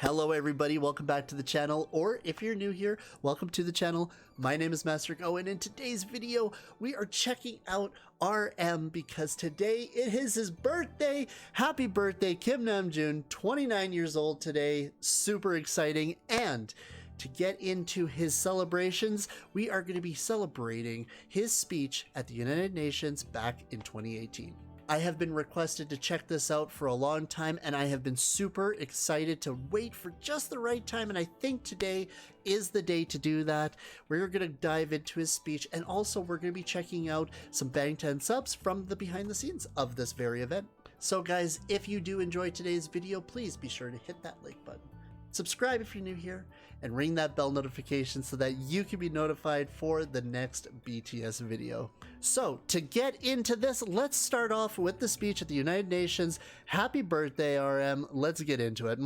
Hello everybody, welcome back to the channel, or if you're new here, welcome to the channel. My name is MasterGo, and in today's video, we are checking out RM because today it is his birthday. Happy birthday, Kim Namjoon, 29 years old today, super exciting. And to get into his celebrations, we are going to be celebrating his speech at the United Nations back in 2018. I have been requested to check this out for a long time, and I have been super excited to wait for just the right time, and I think today is the day to do that. We're going to dive into his speech, and also we're going to be checking out some Bang 10 subs from the behind the scenes of this very event. So guys, if you do enjoy today's video, please be sure to hit that like button. Subscribe if you're new here, and ring that bell notification so that you can be notified for the next BTS video. So to get into this, let's start off with the speech at the United Nations. Happy birthday, RM. Let's get into it.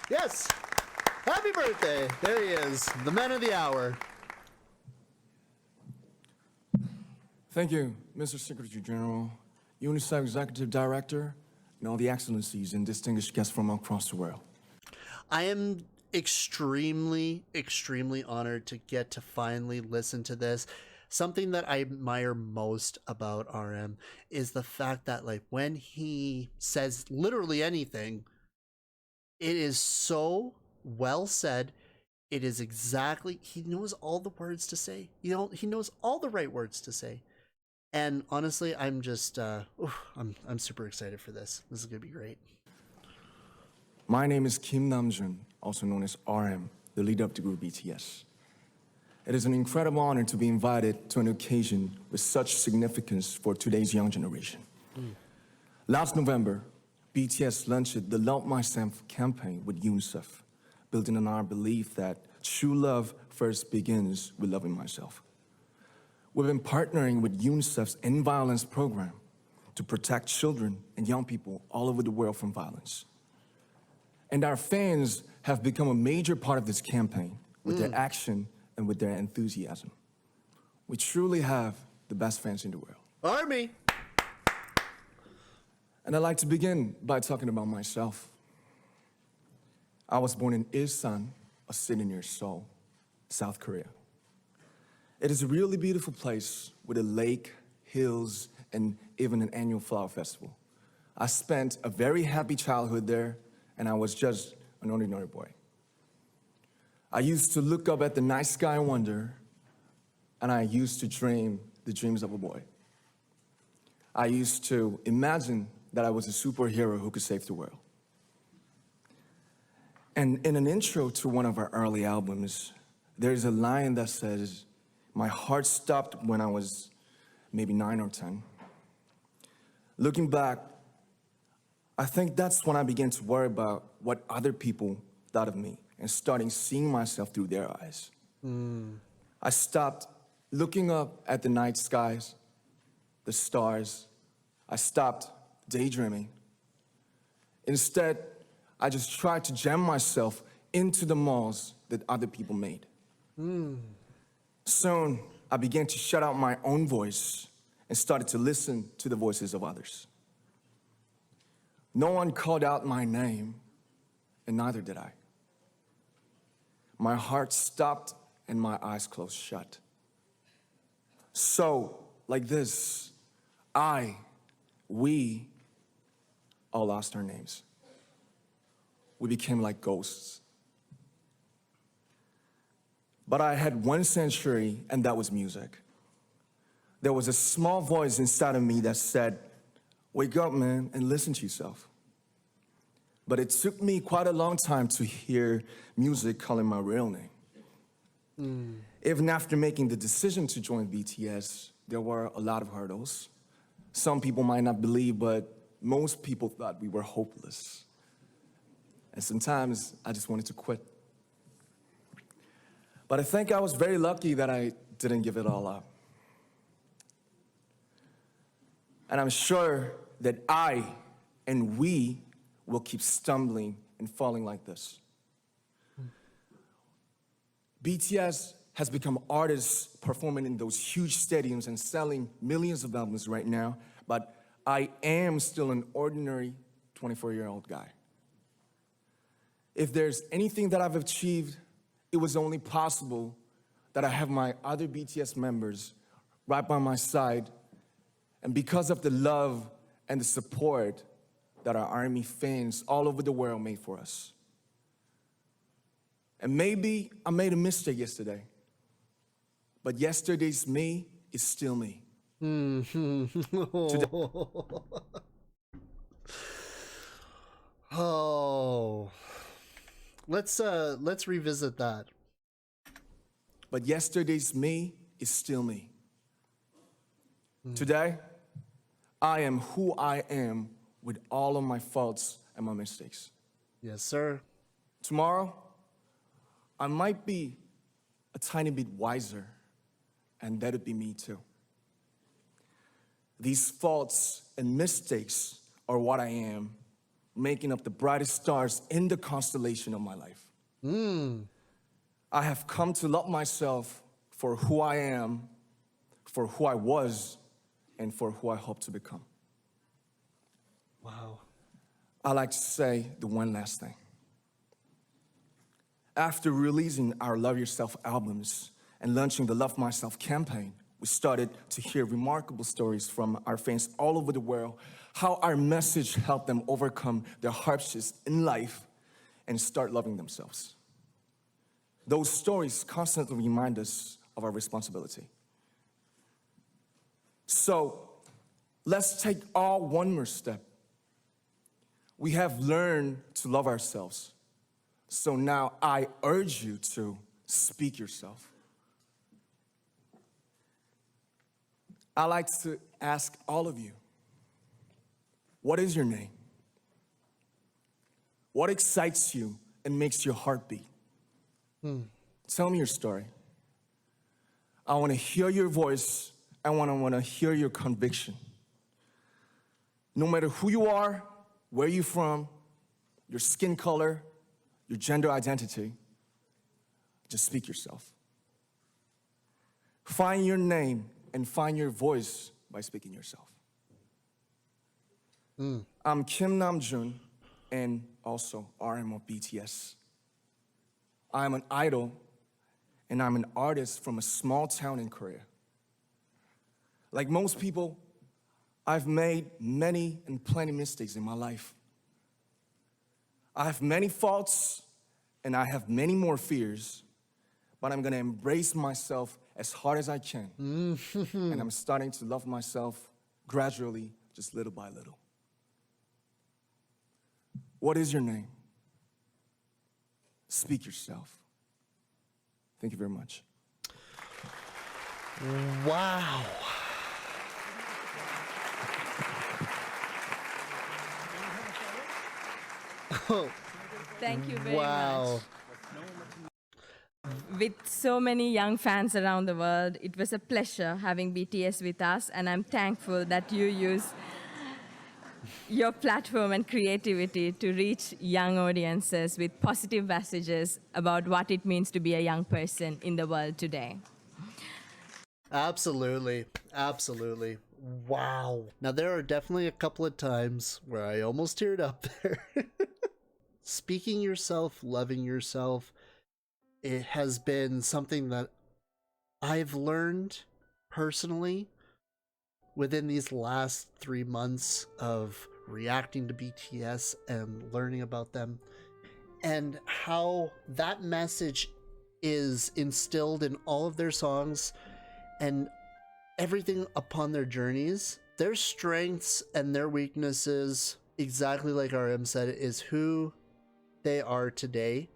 Yes. Happy birthday. There he is, the man of the hour. Thank you, Mr. Secretary General, UNICEF Executive Director, and all the excellencies and distinguished guests from across the world. I am extremely honored to get to finally listen to this. Something that I admire most about RM is the fact that, like, when he says literally anything, it is so well said. It is exactly, he knows all the words to say. You know, he knows all the right words to say. And honestly, I'm just, I'm super excited for this. This is gonna be great. My name is Kim Namjoon, also known as RM, the leader of the group BTS. It is an incredible honor to be invited to an occasion with such significance for today's young generation. Last November, BTS launched the Love Myself campaign with UNICEF, building on our belief that true love first begins with loving myself. We've been partnering with UNICEF's End Violence program to protect children and young people all over the world from violence. And our fans have become a major part of this campaign with their action and with their enthusiasm. We truly have the best fans in the world. Army! And I'd like to begin by talking about myself. I was born in Ilsan, a city near Seoul, South Korea. It is a really beautiful place with a lake, hills, and even an annual flower festival. I spent a very happy childhood there, and I was just an ordinary boy. I used to look up at the night sky and wonder, and I used to dream the dreams of a boy. I used to imagine that I was a superhero who could save the world. And in an intro to one of our early albums, there's a line that says, "My heart stopped when I was maybe 9 or 10. Looking back, I think that's when I began to worry about what other people thought of me and starting seeing myself through their eyes. I stopped looking up at the night skies, the stars. I stopped daydreaming. Instead, I just tried to jam myself into the malls that other people made. Soon, I began to shut out my own voice and started to listen to the voices of others. No one called out my name, and neither did I. My heart stopped and my eyes closed shut. So, like this, we all lost our names. We became like ghosts. But I had one sanctuary, and that was music. There was a small voice inside of me that said, "Wake up, man, and listen to yourself." But it took me quite a long time to hear music calling my real name. Even after making the decision to join BTS, there were a lot of hurdles. Some people might not believe, but most people thought we were hopeless. And sometimes I just wanted to quit. But I think I was very lucky that I didn't give it all up. And I'm sure that I and we will keep stumbling and falling like this. BTS has become artists performing in those huge stadiums and selling millions of albums right now, but I am still an ordinary 24-year-old guy. If there's anything that I've achieved, it was only possible that I have my other BTS members right by my side, and because of the love and the support that our ARMY fans all over the world made for us. And maybe I made a mistake yesterday, but yesterday's me is still me. Oh, let's revisit that. But yesterday's me is still me. Today, I am who I am with all of my faults and my mistakes. Yes, sir. Tomorrow, I might be a tiny bit wiser, and that'd be me too. These faults and mistakes are what I am, making up the brightest stars in the constellation of my life. I have come to love myself for who I am, for who I was, and for who I hope to become. Wow. I like to say the one last thing. After releasing our Love Yourself albums and launching the Love Myself campaign, we started to hear remarkable stories from our fans all over the world, how our message helped them overcome their hardships in life and start loving themselves. Those stories constantly remind us of our responsibility. So let's take all one more step. We have learned to love ourselves. So now I urge you to speak yourself. I like to ask all of you, what is your name? What excites you and makes your heart beat? Tell me your story. I want to hear your voice. I want to hear your conviction. No matter who you are, where you're from, your skin color, your gender identity, just speak yourself. Find your name and find your voice by speaking yourself. I'm Kim Namjoon and also RM of BTS. I'm an idol and I'm an artist from a small town in Korea. Like most people, I've made many and plenty mistakes in my life. I have many faults and I have many more fears, but I'm gonna embrace myself as hard as I can. And I'm starting to love myself gradually, just little by little. What is your name? Speak yourself. Thank you very much. Wow. Thank you very Wow. much. With so many young fans around the world, it was a pleasure having BTS with us, and I'm thankful that you use your platform and creativity to reach young audiences with positive messages about what it means to be a young person in the world today. Absolutely. Absolutely. Wow. Now, there are definitely a couple of times where I almost teared up there. Speaking yourself, loving yourself, it has been something that I've learned personally within these last 3 months of reacting to BTS and learning about them, and how that message is instilled in all of their songs and everything upon their journeys. Their strengths and their weaknesses, exactly like RM said, is who they are today.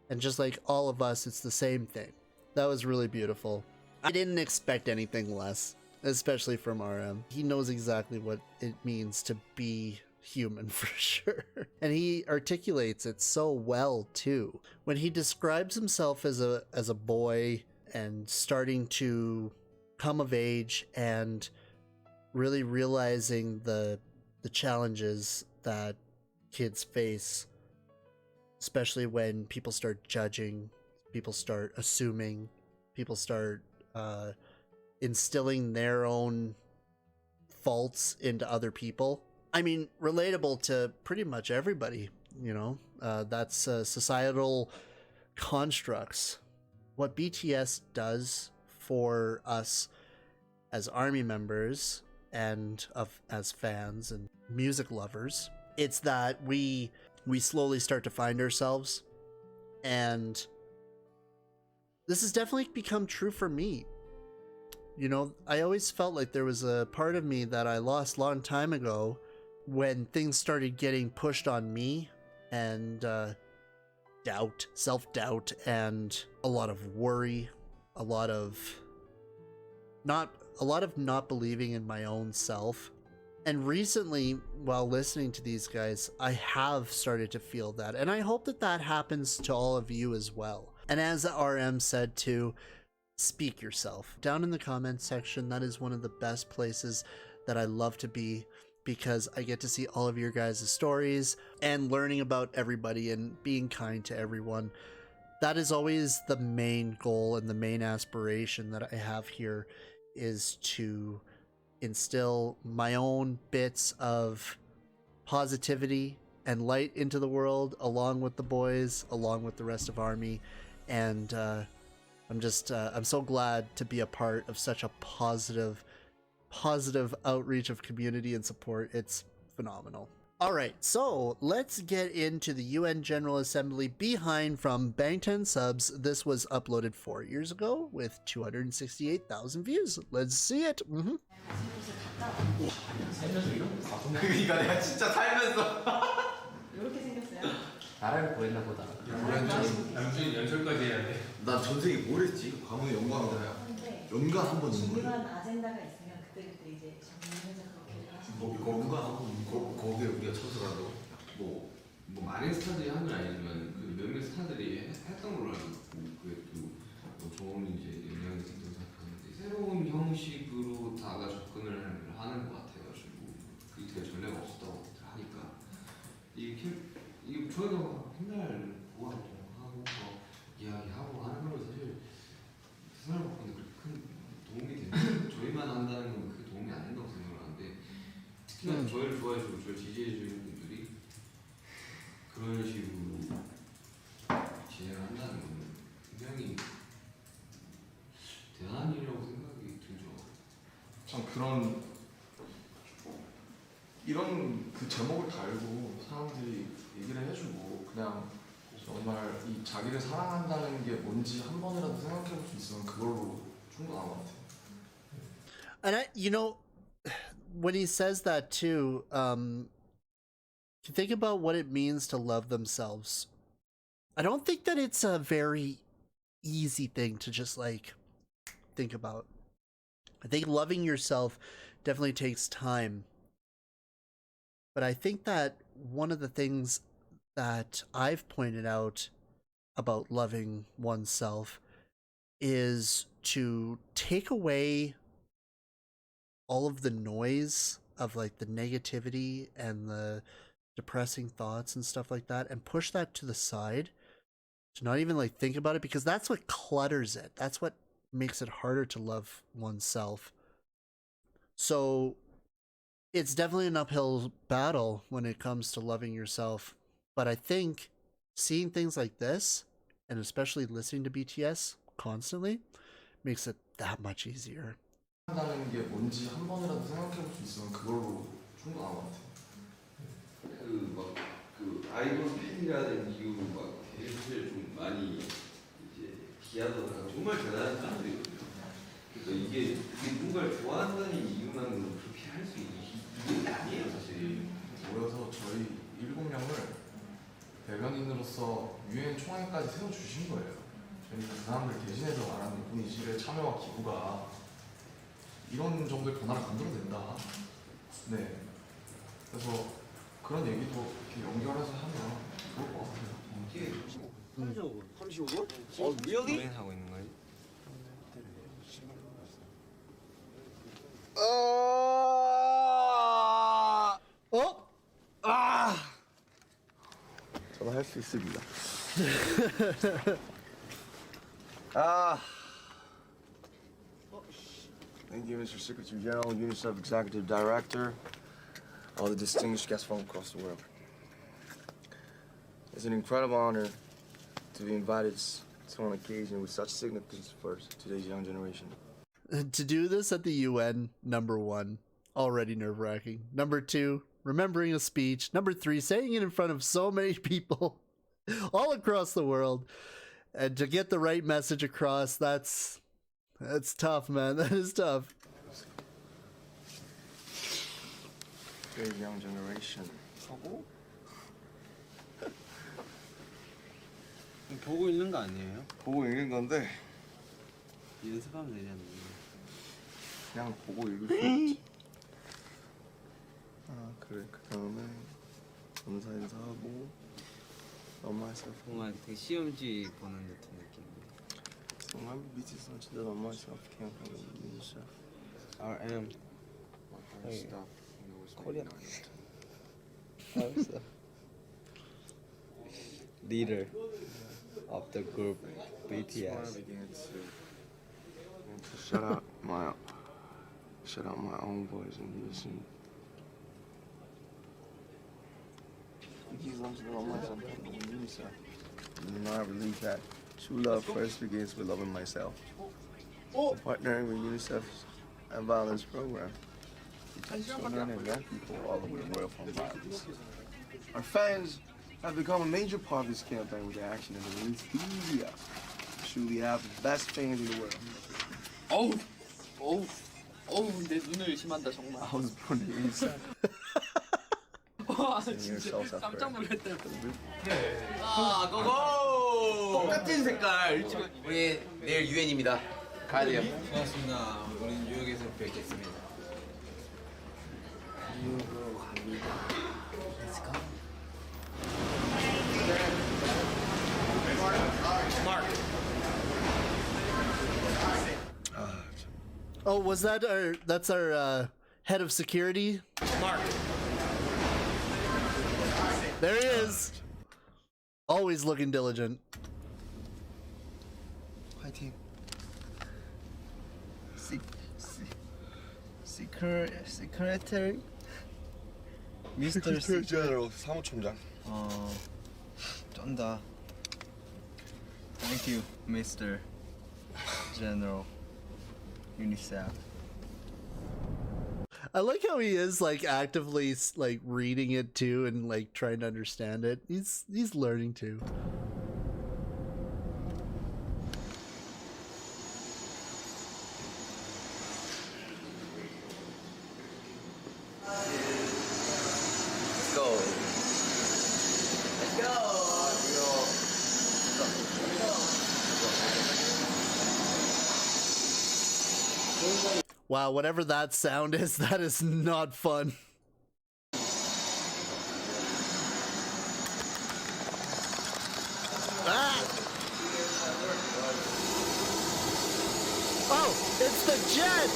And just like all of us, it's the same thing. That was really beautiful. I didn't expect anything less, especially from RM. He knows exactly what it means to be human for sure. And he articulates it so well too. When he describes himself as a boy and starting to come of age and really realizing the challenges that kids face, especially when people start judging, people start assuming, people start instilling their own faults into other people. I mean, relatable to pretty much everybody, you know. That's societal constructs. What BTS does for us as ARMY members and as fans and music lovers, it's that we slowly start to find ourselves, and this has definitely become true for me. You know, I always felt like there was a part of me that I lost a long time ago when things started getting pushed on me, and doubt, self-doubt, and a lot of worry, a lot of not believing in my own self. And recently, while listening to these guys, I have started to feel that, and I hope that that happens to all of you as well. And as RM said too, speak yourself. Down in the comments section, that is one of the best places that I love to be, because I get to see all of your guys' stories and learning about everybody and being kind to everyone. That is always the main goal and the main aspiration that I have here, is to instill my own bits of positivity and light into the world, along with the boys, along with the rest of ARMY. And I'm so glad to be a part of such a positive outreach of community and support. It's phenomenal. All right, so let's get into the UN General Assembly behind from Bangtan Subs. This was uploaded 4 years ago with 268,000 views. Let's see it. 그러니까 내가 진짜 살면서 이렇게 생겼어요? 나라를 구했나 보다. 남준이 연설까지 해야 돼. 난 전생에 뭘 했지? 가문의 영광이다. 연가 한번 있는 거예요. 중요한 아젠다가 있으면 그때 이제 정리해서 그렇게 하시는 연가 한번 거기에 우리가 참석한다고? 뭐 많은 스타들이 한 건 아니지만 그 몇몇 스타들이 했던 걸로 알고 있고, 그게 또뭐 좋은 이제 영향이 생겨서 생각하는데, 새로운 형식으로 다가 접근을 하는 것 같아가지고 그게 되게 전례가 없었다고 하니까 이게 저희가 맨날 보고 하고 이야기하고 하는 걸로 사실 세상을 바꾸는데 그렇게 큰 도움이 되는, 저희만 한다는 건 그게 도움이 안 된다고 생각을 하는데, 특히나 저희를 좋아해주고 저를 지지해주는 분들이 그런 식으로 진행을 한다는 건 굉장히 대단한 일이라고 생각이 들죠. 참 이런 그 제목을 달고 사람들이 얘기를 해주고, 그냥 정말 이 자기를 사랑한다는 게 뭔지 한 번이라도 생각해 볼 수 있으면 그걸로 충분한 것 같아요. And you know, when he says that too, you think about what it means to love themselves. I don't think that it's a very easy thing to just like think about. I think loving yourself definitely takes time. But I think that one of the things that I've pointed out about loving oneself is to take away all of the noise of like the negativity and the depressing thoughts and stuff like that, and push that to the side, to not even like think about it, because that's what clutters it. That's what makes it harder to love oneself. So it's definitely an uphill battle when it comes to loving yourself. But I think seeing things like this, and especially listening to BTS constantly, makes it that much easier. 한다는 게 뭔지 한 번이라도 생각해 볼 수 있으면 그걸로 충분한 것 같아요. 그 아이돌 팬이라는 이유로 막 사실 좀 많이 이제 비하더라고요. 정말 대단한 사람들이거든요. 그러니까 이게 누군가를 좋아한다는 이유만으로 그렇게 할 수 있는 게 아니에요, 사실. 모여서 저희 7명을 대변인으로서 유엔 총회까지 세워주신 거예요. 저희가 그 사람들 대신해서 말하는 뿐이지, 왜 참여와 기부가 이런 정도의 변화를 만들어낸다. 네. 그래서 그런 얘기도 이렇게 연결해서 하면 좋을 것 같아요. 35분? really? 하고 있는 거예요? 저도 할 수 있습니다. Thank you, Mr. Secretary General, UNICEF Executive Director. all the distinguished guests from across the world. It's an incredible honor to be invited to an occasion with such significance for today's young generation. To do this at the UN, number 1, already nerve-wracking. Number 2, remembering a speech. Number 3, saying it in front of so many people all across the world. And to get the right message across, that's tough, man. That is tough. Today's young generation. 보고 있는 거 아니에요? 보고 읽는 건데 연습하면 되잖아요. 그냥 보고 읽을 수 있지. 아 그래 그 다음에 감사 인사하고 엄마 있어. 뭔가 되게 시험지 보는 듯한 느낌이에요. 정말 미치 선수들 엄마 있어. 그냥 진짜. RM. 코리아. 알았어. Leader of the group BTS. Shout out my own boys and musicians. You know, I believe that true love first begins with loving myself. Partnering with UNICEF and violence program. Children and young people all over the world from violence. Our fans have become a major part of this campaign with their action and their enthusiasm. Truly have the best fans in the world. 내 눈을 의심한다 정말. I was born in UNICEF. 와 진짜 깜짝 놀랐다. 아, 고고! 똑같은 색깔. 우리 내일 유엔입니다. 가야 돼요. 고맙습니다. 우리는 뉴욕에서 뵙겠습니다. 뉴욕으로 갑니다. Let's go. Oh, was that that's our head of security? Mark. There he is. Always looking diligent. 화이팅. Secretary? Mr. 제너럴 사무총장. 쩐다. Thank you, Mr. General UNICEF. I like how he is like actively like reading it too and like trying to understand it. He's learning too. Let's go. Let's go. Wow, whatever that sound is, that is not fun. Ah! Oh, it's the jet!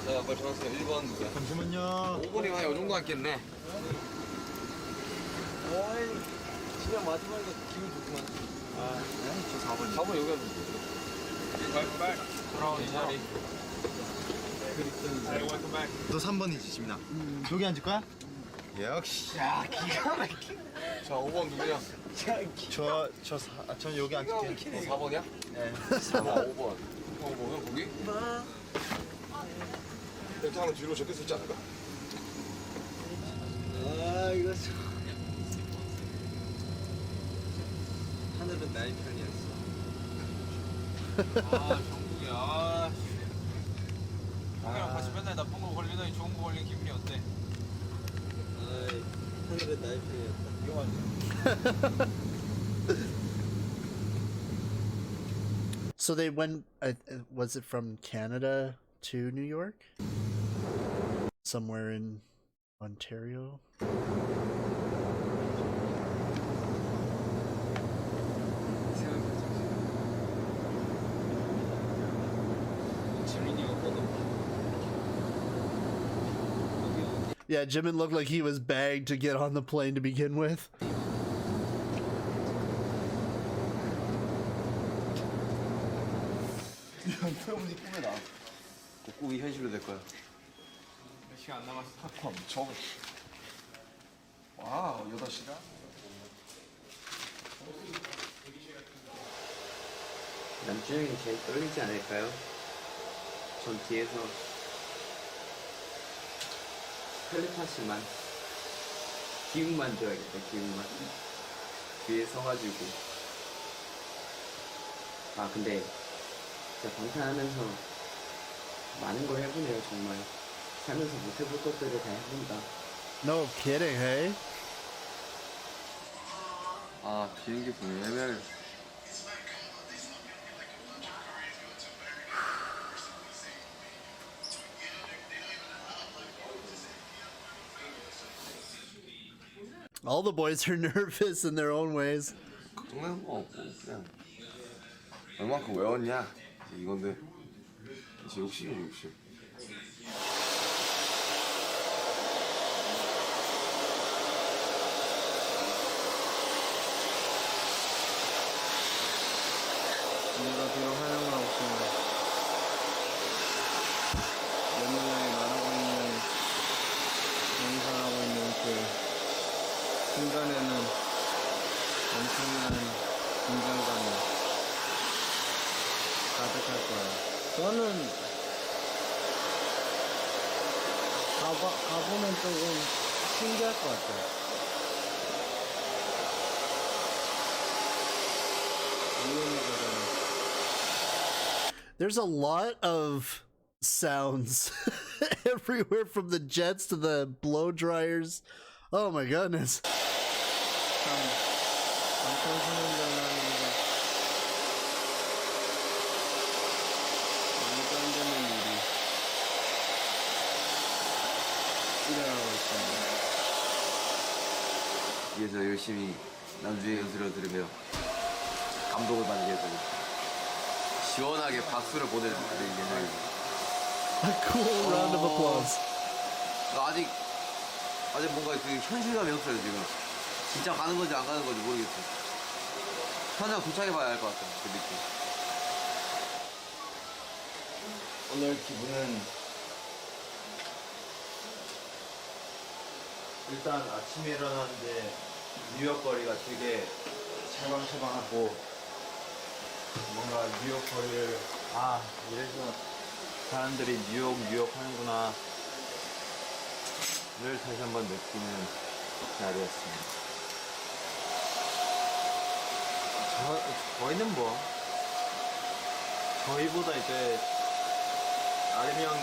자, 빨리 전화주세요. 1번 누구야? 잠시만요. 5번이면 요 정도 같겠네. 진짜 마지막에 기분 좋구만. 아, 네? 저 4번. 4번 여기 하면 돼. 빨리. 돌아온 이 자리. 너 3번이지, 지민아. 여기 앉을 거야? 역시. 야, 기가 막혀. 자, 5번 누구냐? 전 여기 앉을게. 너 4번이야? 네. 4번, 5번. 형 거기? 일단은 뒤로 적혀 있지 않을까? 아, 이거 참. 하늘은 나의 편이었어. 아 정국이야. 형이랑 같이 맨날 나쁜 거 걸리더니 좋은 거 걸린 기분이 어때? 아이, 하늘은 나의 편이었다. 이거 맞네. So they went, was it from Canada to New York? Somewhere in Ontario? Yeah, Jimin looked like he was bagged to get on the plane to begin with. 표현이 꿈에다. 그 꿈이 현실로 될 거야. 몇 시간 안 남았어. 팝콘 저. 와우 8시간. 남준형이 제일 떨리지 않을까요? 전 뒤에서 텔레파시만 기운만 줘야겠다. 기운만 뒤에 서가지고. 아 근데 진짜 방탄하면서 많은 걸 해보네요. 정말 살면서 못 해볼 것들을 다 해본다. No kidding, hey? 아 비행기 분이 애매하게. All the boys are nervous in their own ways. 걱정은 뭐 없고 그냥 얼만큼 외웠냐 이건데 이제 욕심이지 욕심. 안녕하세요. 환영을 하고 있습니다. 연명이 말하고 있는 연상하고 있는 그 순간에는 엄청난 긴장감이 가득할 거예요. 저는 가보면 조금 신기할 것 같아요. There's a lot of sounds everywhere from the jets to the blow dryers. Oh my goodness. 위에서 열심히 남주의 연설을 들으며 감동을 받게 되고 시원하게 박수를 보내드릴 예정입니다. A cool round of applause. 아직 뭔가 그 현실감이 없어요 지금. 진짜 가는 건지 안 가는 건지 모르겠어요. 현장 도착해봐야 알 것 같아요 그 느낌. 오늘 기분은 일단 아침에 일어났는데 뉴욕 거리가 되게 찰방찰방하고 뭔가 뉴욕 거리를 이래서 사람들이 뉴욕 하는구나 를 다시 한번 느끼는 날이었습니다. 저희는 뭐 저희보다 이제 아름이 형이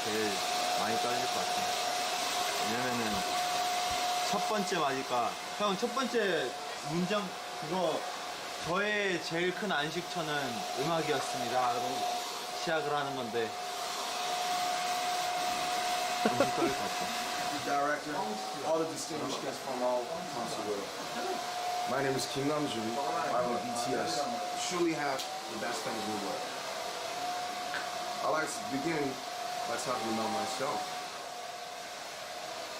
제일 많이 떨릴 것 같아요. 왜냐면은 첫 번째 맞을까 형 첫 번째 문장 그거 저의 제일 큰 안식처는 음악이었습니다. 그리고 시작을 하는 건데 엄청 떨릴 것 같아요. Director, all the distinguished guests from all across the world. My name is Kim Namjoon. I'm with BTS. Truly have the best fans in the world. I'd like to begin by talking about myself.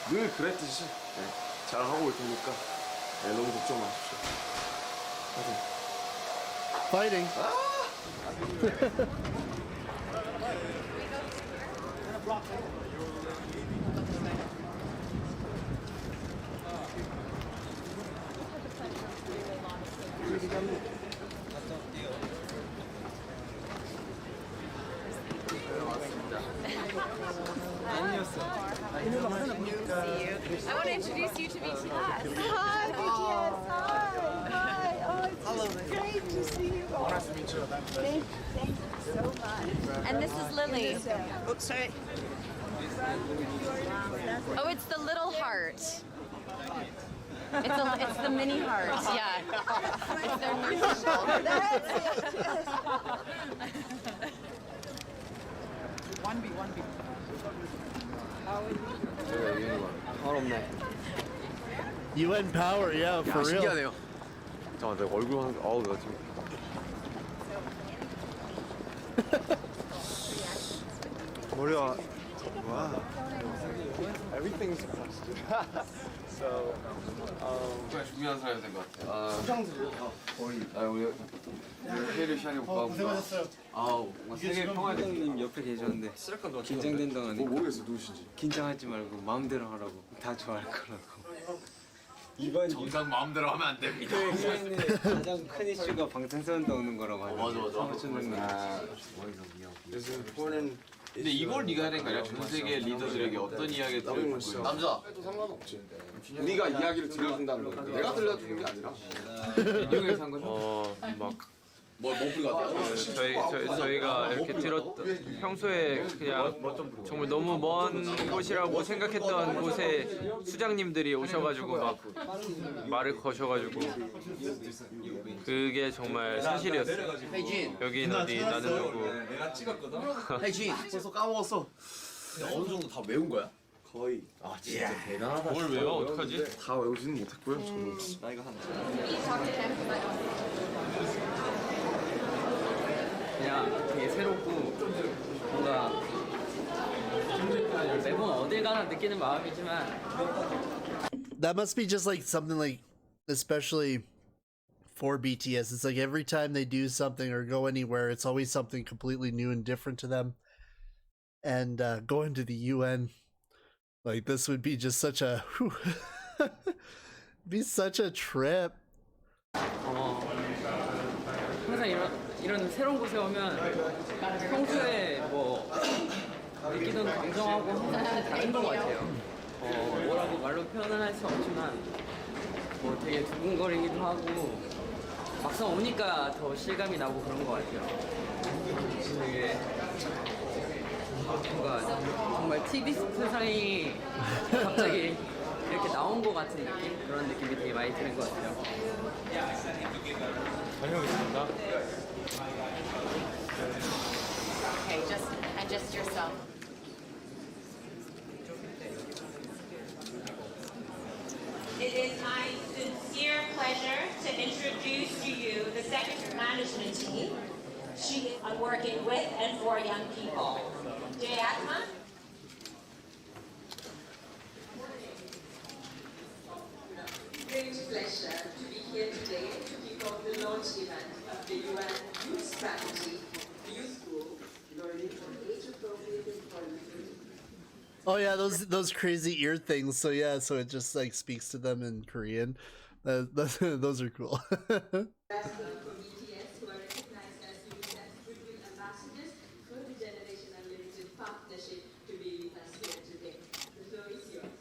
늘 그랬듯이 잘 하고 올 테니까 너무 걱정 마십시오. Fighting. I want to introduce you to BTS. Hi, BTS. Hi. Oh, it's great to see you all. Nice to meet you. Thank you so much. And this is Lily. Oh, sorry. Oh, it's the little heart. It's the mini heart. Yeah. It's their nurse. That's it. 1B. 서럽네. UN power, yeah, for real. 신기하네요. 잠깐만 내 얼굴 하는 게 나 지금 머리가 와. Everything's busted. 그냥 준비한 사람이 된 것 같아. 수상들이요? 거의. 우리 회의를 시작해볼까? 고생하셨어요. 뭔가 세계 평화에 님 옆에 계셨는데 긴장된 동안에 모르겠어 누구신지. 긴장하지 말고 마음대로 하라고 다 좋아할 거라고. 이번 정상 마음대로 하면 안 됩니다. 이번에 가장 큰 이슈가 방탄소년단 오는 거라고 하죠. 맞아. 근데 이걸 네가 해야 되는 거 아니야? 전 세계 리더들에게 어떤 이야기를 들려줄 거야? 남자! 해도 상관없지. 우리가 이야기를 들려준다는 거야. 내가 들려주는 게 아니라. 인형에서 한 거죠? 뭐 저희가 이렇게 들었던 평소에 그냥 정말 너무 먼 곳이라고 생각했던 곳에 수장님들이 오셔가지고 막 말을 거셔가지고 그게 정말 사실이었어요. 여긴 어디 나는 누구. 내가 찍었거든? 혜진 벌써 까먹었어. 어느 정도 다 외운 거야? 거의. 아 진짜 대단하다. 뭘 외워? 어떡하지? 다 외우지는 못했고요. 저도. 나 이거 한다. 그냥 되게 새롭고 뭔가 매번 어딜 가나 느끼는 마음이지만 That must be just like something like, especially for BTS. It's like every time they do something or go anywhere, it's always something completely new and different to them. And going to the UN, like this would be just such a, be such a trip. 항상 이런 새로운 곳에 오면 평소에 뭐 느끼던 감정하고 항상 다른 것 같아요. 뭐라고 말로 표현은 할 수 없지만 뭐 되게 두근거리기도 하고 막상 오니까 더 실감이 나고 그런 것 같아요. 되게 뭔가 정말 TV 스크상이 갑자기 이렇게 나온 것 같은 느낌? 그런 느낌이 되게 많이 드는 것 같아요. 다녀오겠습니다. Okay, just yourself. It is my sincere pleasure to introduce to you the second management team. She is working with and for young people. Jay Atma. Great pleasure to be here today to kick off the launch event of the UN Youth Strategy, Youth Group, learning on age-appropriate employment. Oh yeah, those crazy ear things. So yeah, so it just like speaks to them in Korean. Those are cool. Ambassadors for BTS who are recognized as UNICEF Goodwill Ambassadors for the Generation Unlimited Partnership to be with us here today. The floor is yours.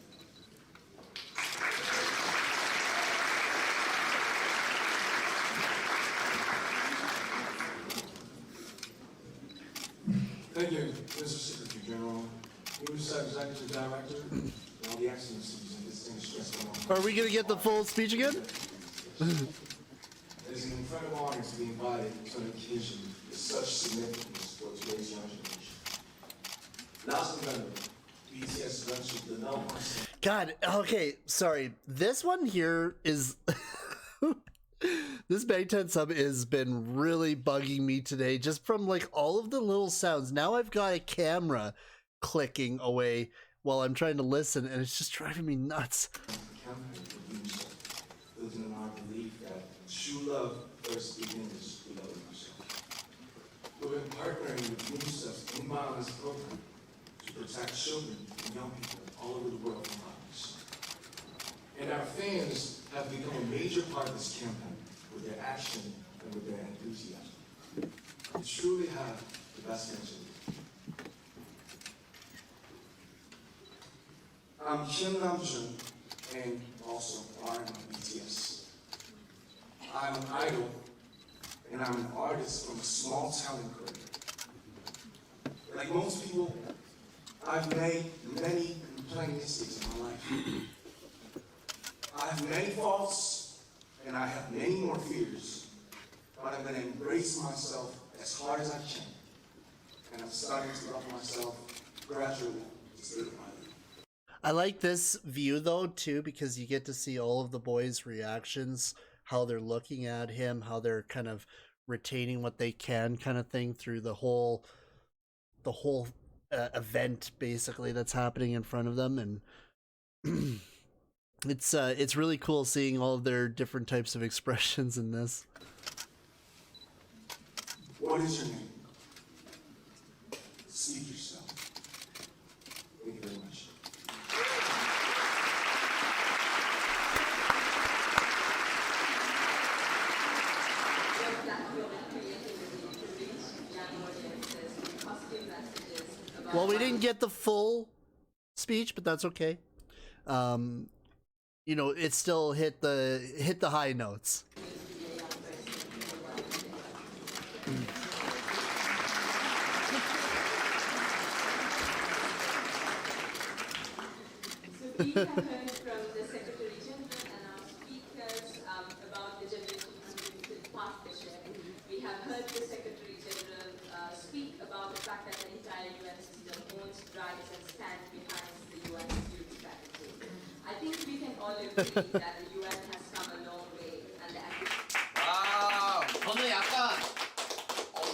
Thank you, Mr. Secretary General, UNICEF Executive Director, and all the excellencies and distinguished guests from all. Are we gonna get the full speech again? It is an incredible honor to be invited to an occasion with such significance for today's young generation. Last November, BTS launched the No Concept. God, okay, sorry. This one here is this Bangtan sub has been really bugging me today, just from like all of the little sounds. Now I've got a camera clicking away while I'm trying to listen, and it's just driving me nuts. Campaign for UNICEF, building on our belief that true love first begins with loving ourselves. We've been partnering with UNICEF's Imbalance program to protect children and young people all over the world from violence. And our fans have become a major part of this campaign with their action and with their enthusiasm. We truly have the best fans in the world. I'm Kim Namjoon, and also I'm BTS. I'm an idol, and I'm an artist from a small town in Korea. Like most people, I've made many plenty mistakes in my life. I have many faults, and I have many more fears, but I'm gonna embrace myself as hard as I can, and I'm starting to love myself gradually to state my life. I like this view though too, because you get to see all of the boys' reactions, how they're looking at him, how they're kind of retaining what they can, kind of thing, through the whole event basically that's happening in front of them. And It's really cool seeing all of their different types of expressions in this. What is your name? Speak yourself. Thank you very much. Well, we didn't get the full speech, but that's okay. You know, it still hit the high notes. So we have heard from the Secretary General and our speakers about the Generation Unlimited partnership. We have heard the Secretary General speak about the fact that the entire UN system owns, drives, and stands behind the UN youth strategy. I think we can all agree that the UN has come a long way, and the 아, 저는 약간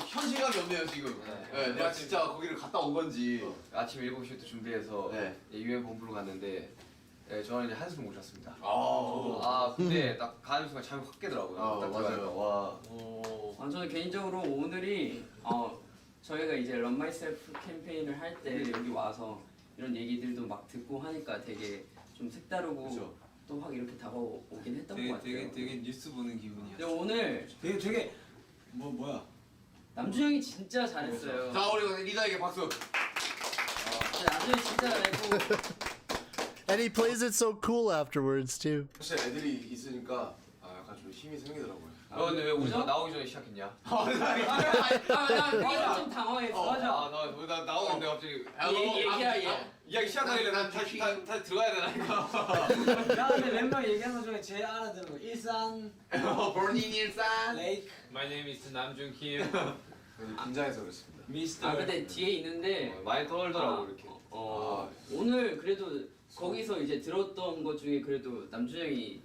현실감이 없네요 지금. 네, 내가 진짜 거기를 갔다 온 건지. 아침 7시부터 준비해서 네. 유엔 본부로 갔는데 저는 이제 한숨 못 잤습니다. 아, 근데 딱 가는 순간 잠이 확 깨더라고요. 딱 맞아요. 들어가니까. 와. 저는 개인적으로 오늘이 저희가 이제 런 마이셀프 캠페인을 할 때 여기 와서 이런 얘기들도 막 듣고 하니까 되게 좀 색다르고 그쵸. 또 확 이렇게 다가오긴 했던 것 같아요. 되게 뉴스 보는 기분이야. 근데 오늘 되게 뭐야? 남주 형이 진짜 잘했어요. 자, 우리 리더에게 박수. 남주 형이 진짜 잘했고 And he plays it so cool afterwards too. 사실 애들이 있으니까 약간 좀 힘이 생기더라고요. 너 근데 왜 우리 나오기 전에 시작했냐? 나 좀 당황했어. 맞아. 나 나오는데 갑자기 얘기야. 시작하길래 난 다시 들어가야 되나 이거. 야, 근데 멤버 얘기하는 거 중에 제일 알아듣는 거 일산, 버닝 일산. 레이크, My name is 남준 김. 긴장해서 그렇습니다. 미스터. 근데 뒤에 있는데 많이 떨더라고 이렇게. 오늘 그래도 거기서 이제 들었던 것 중에 그래도 남주 형이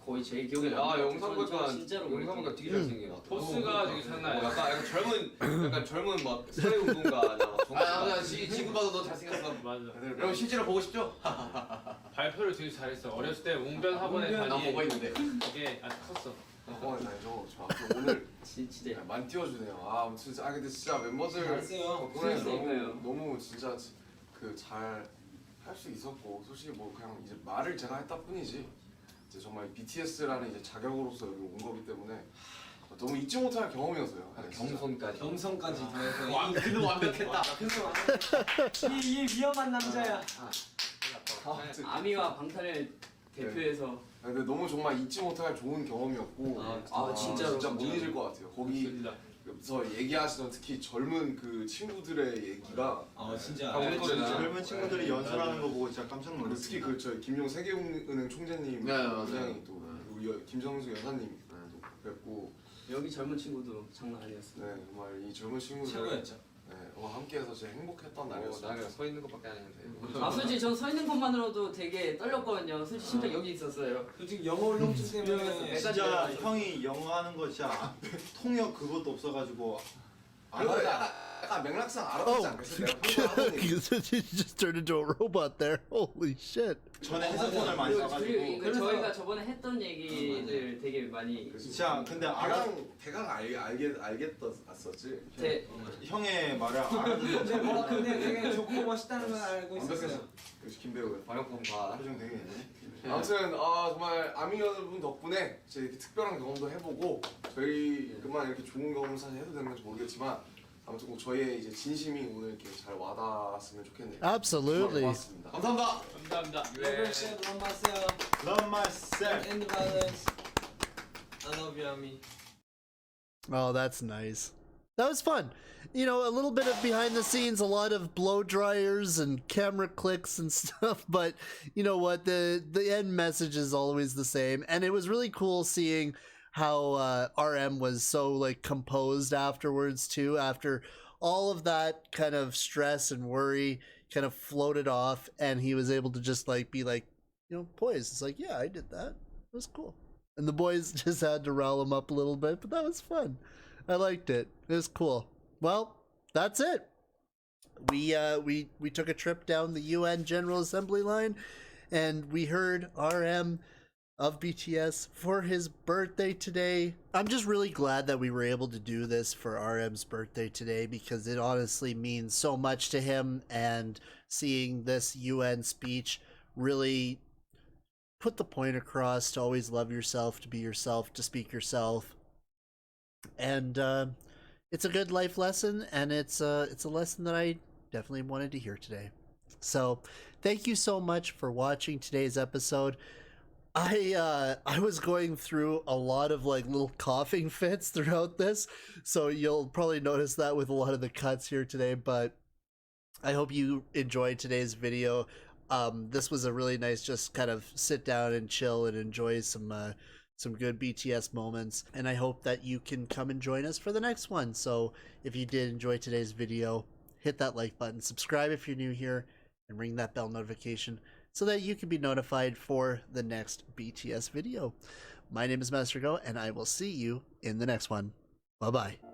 거의 제일 기억에 남는 영상 보니까 진짜로 영상 보니까 되게 잘생겨. 포스가 되게 장난 아니야. 약간 젊은 막 사회 운동가. 지금 봐도 너 잘생겼어. 맞아. 그럼 실제로 보고 싶죠? 발표를 되게 잘했어. 어렸을 때 웅변 학원에 난 다니. 보고 있는데. 이게 아직 컸어. 공원에 다니죠. 저 앞으로 오늘 진짜 많이 띄워주네요. 아무튼 근데 진짜 멤버들 잘했어요. 덕분에 그러니까요. 너무 진짜 그 잘 할 수 있었고 솔직히 뭐 그냥 이제 말을 제가 했다 뿐이지 이제 정말 BTS라는 이제 자격으로서 여기 온 거기 때문에 너무 잊지 못할 경험이었어요. 경선까지. 경성까지 더해서 그는 완벽했다. 이 위험한 남자야. 아미와 방탄을 대표해서 근데 너무 정말 잊지 못할 좋은 경험이었고 진짜로 진짜 못 잊을 것 같아요. 거기서 얘기하시던 특히 젊은 그 친구들의 얘기가 진짜 젊은 친구들이 연설하는 거 보고 진짜 깜짝 놀랐어요. 특히 그 저희 김용 세계은행 총재님 굉장히 또 그리고 김성수 여사님 또 뵙고 여기 젊은 친구도 장난 아니었어요. 네 정말 이 젊은 친구들 최고였죠. 함께해서 제가 행복했던 날이었어요. 나 그냥 서 있는 것밖에 안 했는데. 솔직히 전 서 있는 것만으로도 되게 떨렸거든요. 솔직히 심장 여기 있었어요. 솔직히 영어 울렁증 때문에 진짜 형이 영어 하는 거 진짜 통역 그것도 없어가지고 약간 맥락상 알아듣지 않겠어요? He just turned into a robot there. Holy shit. 전에 핸드폰을 많이 써가지고 그리고 저희가 저번에 했던 얘기들 되게 많이 진짜 근데 대강 알겠었지. 형의 말을 알아듣는 근데 되게 좋고 멋있다는 걸 알고 있었어요. 역시 김배우야. 방역품 봐. 표정 되게 있네. 아무튼 정말 아미 여러분 덕분에 이제 이렇게 특별한 경험도 해보고 저희만 이렇게 좋은 경험 사실 해도 되는 건지 모르겠지만 아무튼 꼭 저희의 이제 진심이 오늘 이렇게 잘 와닿았으면 좋겠네요. Absolutely. 고맙습니다. 감사합니다. 감사합니다. Love myself. Love myself. End violence. I love you, Ami. Oh, that's nice. That was fun. You know, a little bit of behind the scenes, a lot of blow dryers and camera clicks and stuff, but you know what? The end message is always the same. And it was really cool seeing how RM was so like composed afterwards too, after all of that kind of stress and worry kind of floated off, and he was able to just like be like, you know, poised. It's like, yeah, I did that. It was cool. And the boys just had to rile him up a little bit, but that was fun. I liked it. It was cool. Well, that's it. We took a trip down the UN General Assembly line, And we heard RM of BTS for his birthday today. I'm just really glad that we were able to do this for RM's birthday today, because it honestly means so much to him, and seeing this UN speech really put the point across to always love yourself, to be yourself, to speak yourself. And it's a good life lesson, and it's a lesson that I definitely wanted to hear today. So thank you so much for watching today's episode. I was going through a lot of like little coughing fits throughout this, so you'll probably notice that with a lot of the cuts here today, but I hope you enjoyed today's video. This was a really nice just kind of sit down and chill and enjoy some good BTS moments, and I hope that you can come and join us for the next one. So if you did enjoy today's video, hit that like button, subscribe if you're new here, and ring that bell notification so that you can be notified for the next BTS video. My name is MasterGo, and I will see you in the next one. Bye-bye.